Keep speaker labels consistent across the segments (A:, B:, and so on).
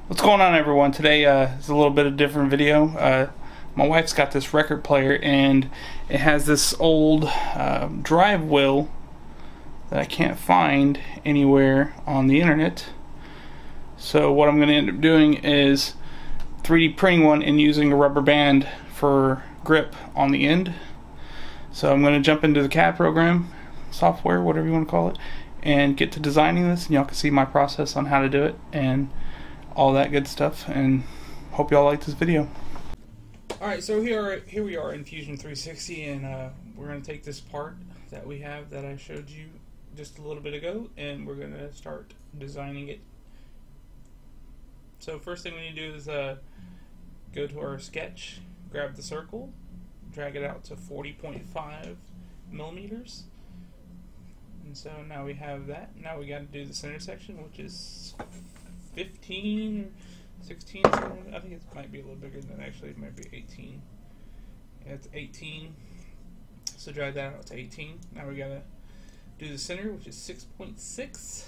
A: What's going on, everyone? Today is a little bit of a different video. My wife's got this record player and it has this old drive wheel that I can't find anywhere on the internet. So what I'm going to end up doing is 3D printing one and using a rubber band for grip on the end. So I'm going to jump into the CAD program, software, whatever you want to call it, and get to designing this, and y'all can see my process on how to do it and all that good stuff, and hope y'all like this video. Alright, so here we are in Fusion 360, and we're going to take this part that we have that I showed you just a little bit ago, and we're going to start designing it. So first thing we need to do is go to our sketch, grab the circle, drag it out to 40.5 millimeters. And so now we have that. Now we got to do this intersection, which is 15 or 16. I think it might be a little bigger than that. Actually, it might be 18. Yeah, it's 18. So drag that out to 18. Now we got to do the center, which is 6.6.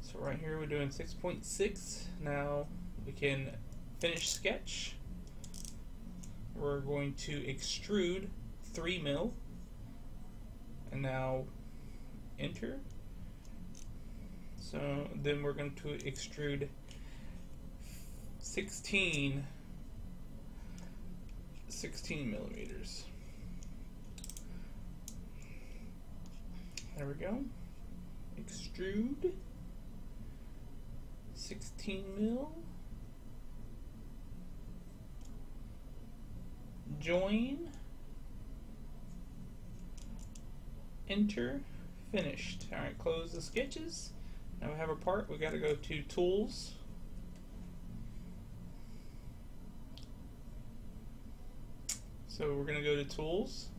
A: So right here we're doing 6.6. Now we can finish sketch. We're going to extrude 3 mil. And now enter. So then we're going to extrude 16 millimeters. There we go. Extrude 16 mil. Join. Enter. Finished. Alright, close the sketches. Now we have our part. We got to go to Tools. So we're going to go to Tools.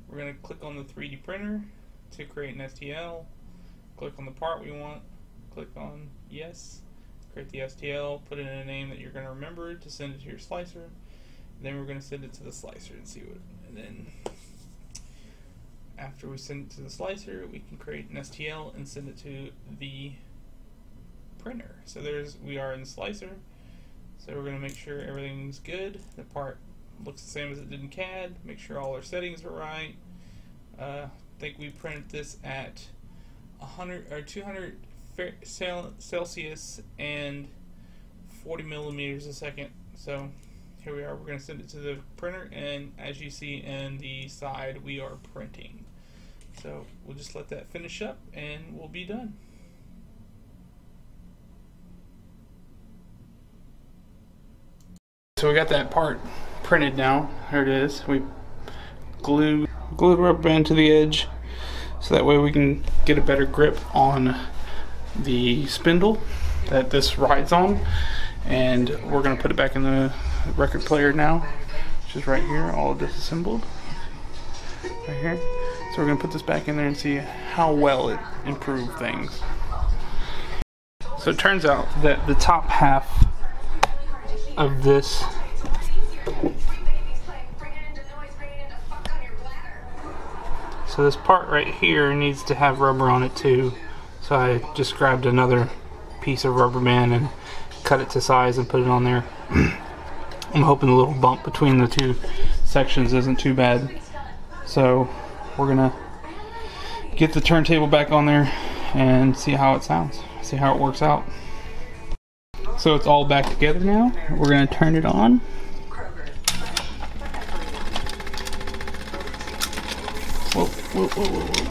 A: We're going to click on the 3D printer to create an STL. Click on the part we want. Click on Yes. Create the STL. Put in a name that you're going to remember to send it to your slicer. Then we're going to send it to the slicer and see what. And then after we send it to the slicer, we can create an STL and send it to the printer. So we are in the slicer. So we're going to make sure everything's good. The part looks the same as it did in CAD. Make sure all our settings are right. I think we printed this at 100 or 200 Celsius and 40 millimeters a second. So here we are. We're going to send it to the printer, and as you see in the side, we are printing. So we'll just let that finish up and we'll be done. So we got that part printed now. Here it is. We glued rubber band to the edge so that way we can get a better grip on the spindle that this rides on. And we're going to put it back in the record player now, which is right here, all disassembled right here. So we're going to put this back in there and see how well it improved things. So it turns out that the top half of this part right here needs to have rubber on it too. So I just grabbed another piece of rubber band and cut it to size and put it on there. I'm hoping the little bump between the two sections isn't too bad. So we're gonna get the turntable back on there and see how it sounds, see how it works out. So it's all back together now. We're gonna turn it on. Whoa, whoa, whoa, whoa, whoa.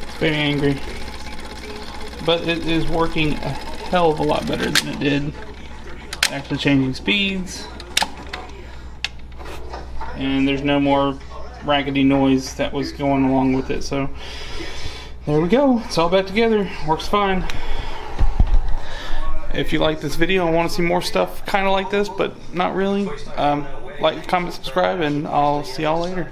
A: It's very angry. But it is working a hell of a lot better than it did. Actually changing speeds. And there's no more raggedy noise that was going along with it. So there we go. It's all back together. Works fine. If you like this video and want to see more stuff kind of like this, but not really, like, comment, subscribe, and I'll see y'all later.